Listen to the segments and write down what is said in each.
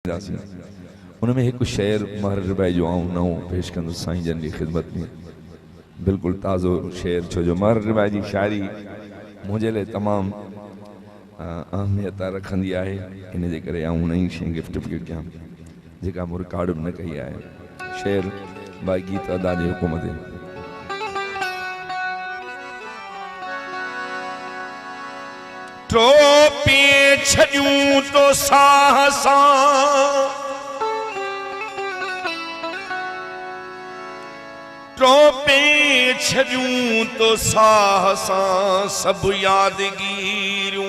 उनमें एक शेर महर भाई जो आऊँ ना पेश कंदो साईं जन की खिदमत में बिल्कुल ताज़ो शेर छो जो महर भाई जी शायरी मुझे लिए तमाम अहमियत रखंदी है इन जे करे आऊँ नई शे गिफ्ट भी कयां जेका मूं रिकॉर्ड न कई है शेर भाई गीत अदा जी हुकुम ते टोपी छजूं तो साहसा टोपी छजूं तो साहसा सब यादगीरियूं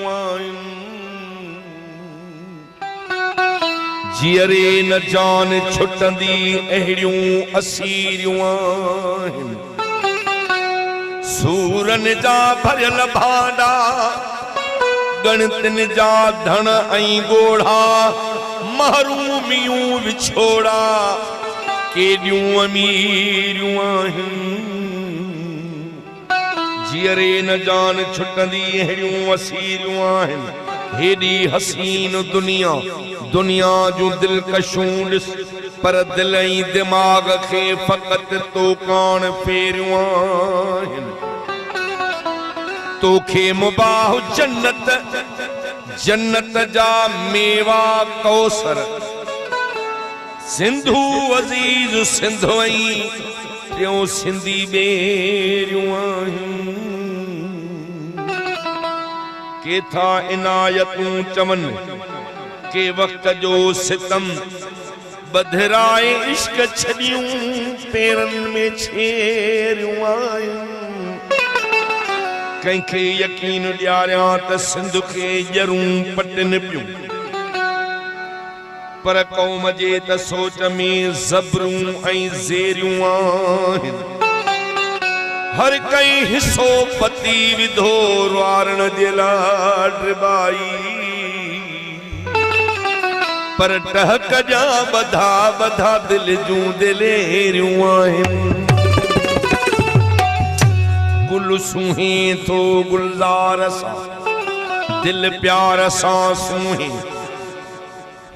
जियरे न जान छुटंदी अहिड़ियूं असीरियूं सूरन जा भरियल भांडा गणतिन जा धन ऐं गोढ़ा महरूमियूं विछोड़ा केॾियूं अमीरियूं आहिनि जियरे न जान छुटंदी अहिड़ियूं असीरियूं आहिनि हेॾी हसीन दुनिया दुनिया जूं दिलकशूं ॾिस पर दिल ऐं दिमाग़ खे फ़क़ति तो कान फेरियूं आहिनि तोखे मुबाह जन्नत जन्नत जा मेवा कौसर सिंधु अज़ीज़ सिंध ऐं टियों सिंधी बेरियूं आहिनि केथा इनायतूं चवनि के वक्त जो सितम बधिराए इश्क छड़ियूं पेरन में छेरियूं आहिनि कंहिंखे यकीन ॾियारियां त सिंध खे ॼरूं पटिन पियूं पर क़ौम जे त सोच में ज़बरूं ऐं ज़ेरियूं आहिनि हर कई हिसो पती विधो रुआरण जे लाइ ड्रिबाई पर टहक जा बधा बधा दिल जूं दिलेरियूं आहिनि गुल सूहे थो गुलज़ार सां दिल प्यार सां सूहे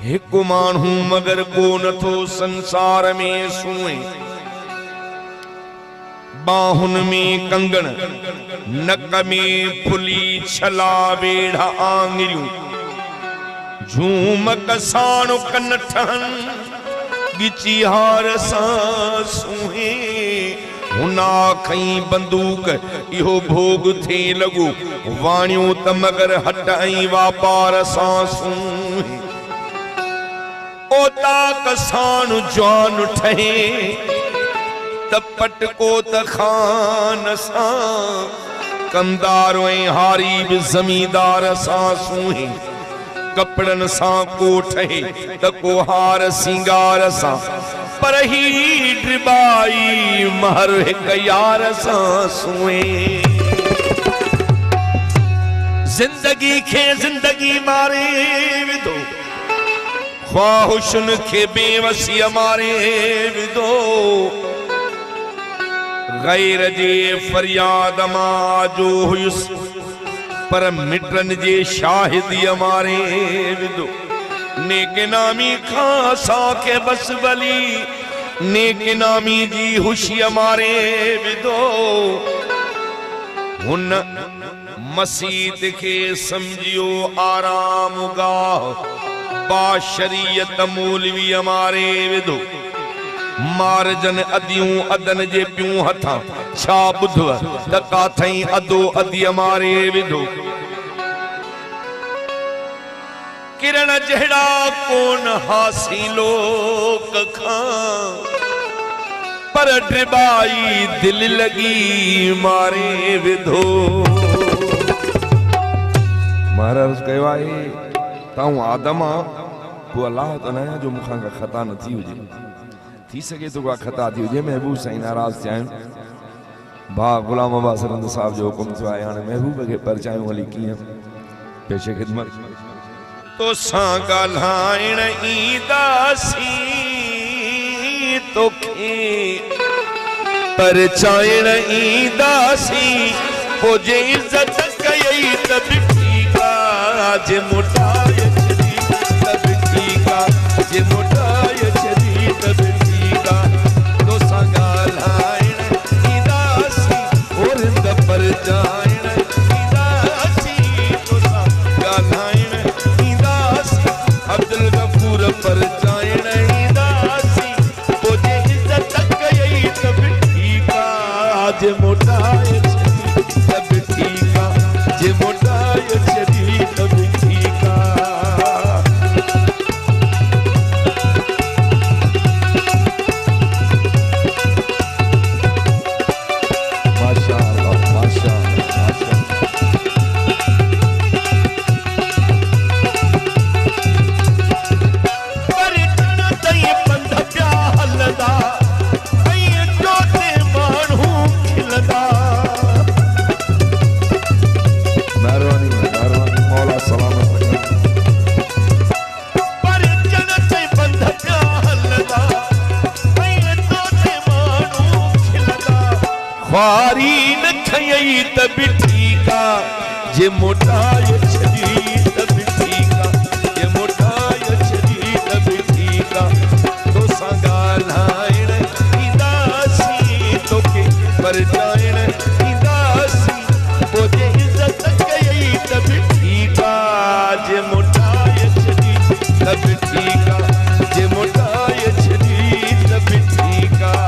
हिकु माण्हू मगर को नथो संसार में सूहे बाहुन में कंगण नक में फुली छला वेढ़ा आंगरियूं झूम कसाण कन ठहन गिची हार सां सूहे हुना खई बंदूक इहो भोग थे लगो वाणियो त मगर हट ऐं वापार सां सूहे ओता कसाण जान ठहे त पटको त खान सां कंदार ऐं हारी बि ज़मींदार सां सूहे कपड़न सां को ठहे त को हार सिंगार सां पर ही ड्रिबाई महर हिक यार सां सूहे जिंदगी खे जिंदगी मारे विधो ख्वाहिशुन खे बेवसी मारे विधो गैर जे फरियाद मां जो हुयुसि पर मिटन जे शाहिदी मारे विधो नेक नामी खां असांखे बस भली नेक नामी जी हुशी मारे विधो हुन मसीद खे समझियो आराम गाह बाशरीयत मौलवी मारे विधो मारजन अदियूं अदन जे पियूं हथां छा ॿुधव त काथई अदो अदी मारे विधो किरण जहिड़ा कोन हासिलो कखां पर ड्रिबाई दिल लगी मारे विधो महाराज कयो आहे ताऊं आदम को अल्लाह तो न जो मुखां का खता न थी हुजे थी सके तो का खता थी हुजे महबूब साईं नाराज थिया आहिनि भा गुलाम अब्बास रंद साहब जो हुकुम थियो आहे हाणे महबूब खे परचायूं हली कीअं पेशे ख़िदमत तो सां ॻाल्हाइण ईंदासीं तोखे परचाइण ईंदासीं पोइ जे इज़त कयई त बि ठीकु आहे जे मोटाए छॾी त बि ठीकु आहे पर जाइण दासी पोजे इज्जत कई तब ठीक आ जे मोटाए तब ठीक आ जे मोटाए छदी तब ठीक आ ख्वारी न खयई तब ठीक आ जे मोटाए छदी तब ठीक आ जे मोटाए छदी तब ठीक आ तो संगालाइण दासी तोके पर जाइण दासी पोजे इज्जत कई तब ठीक आ जे मोटाए छदी तब ठीक आ जे मोटाए छदी तब ठीक आ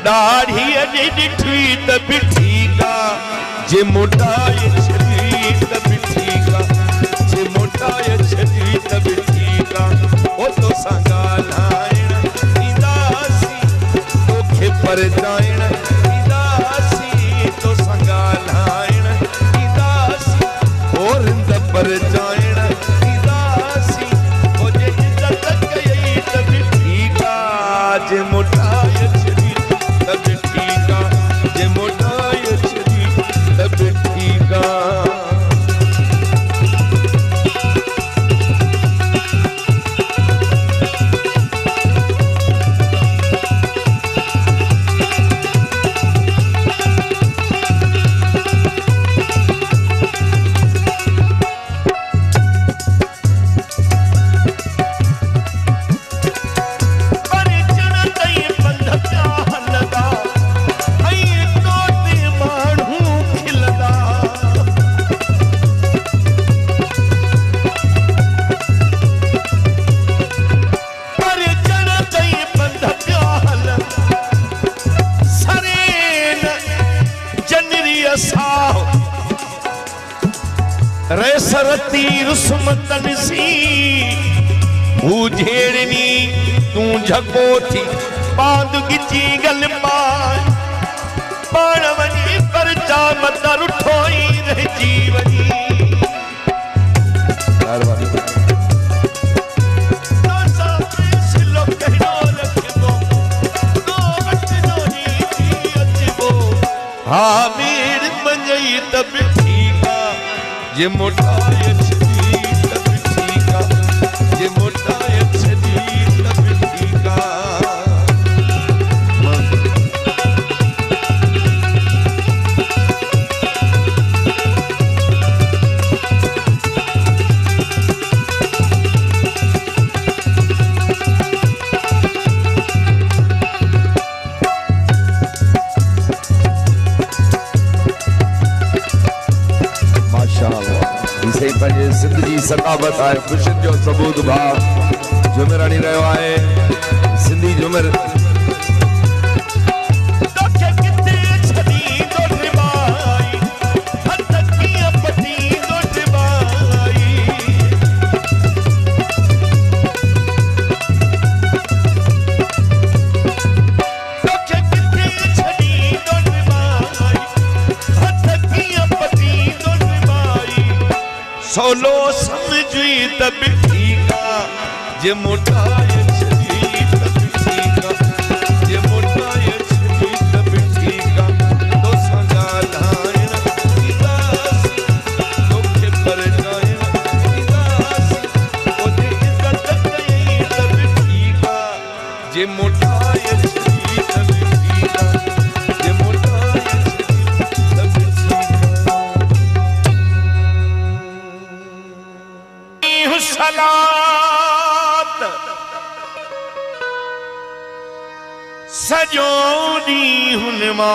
दाढ़ी डिठी तब ठीक आ जे मोटाए छदी तब ठीक आ जे मोटाए छदी तब ठीक आ ओ तो संगालाइण दासी तोखे पर जाइण दासी तो संगालाइण दासी और पर जाइण दासी ओ जे इज्जत कई तब ठीक आ जे मोटाए छदी तब ठीक आ जे मोटाए छदी तब ठीक आ रेसरती रुस्मतन सी उझेड़नी तू झको थी बांध गिची गल पाए पाण वनी पर चामत रुठोई रह जीवनी तो सामने सिलो कहनो रखबो तो वट जो ही थी अचबो हाँ मेर मंगई तब ठीक आ जे मोटाए छदी तब ठीक आ जे मोटाए छदी तब ठीक आ सिंध जी सकावत है खुशियुनि जो सबूत भाउ झुमिर हणी रहियो आहे सिंधी झुमिर सोलो समझी तब ठीक आ जे मोटाए छदी तब ठीक आ जे मोटाए जे मोटाए शरीर सीधा जे मोटाए शरीर सीधा सलात सजोनी हुनमा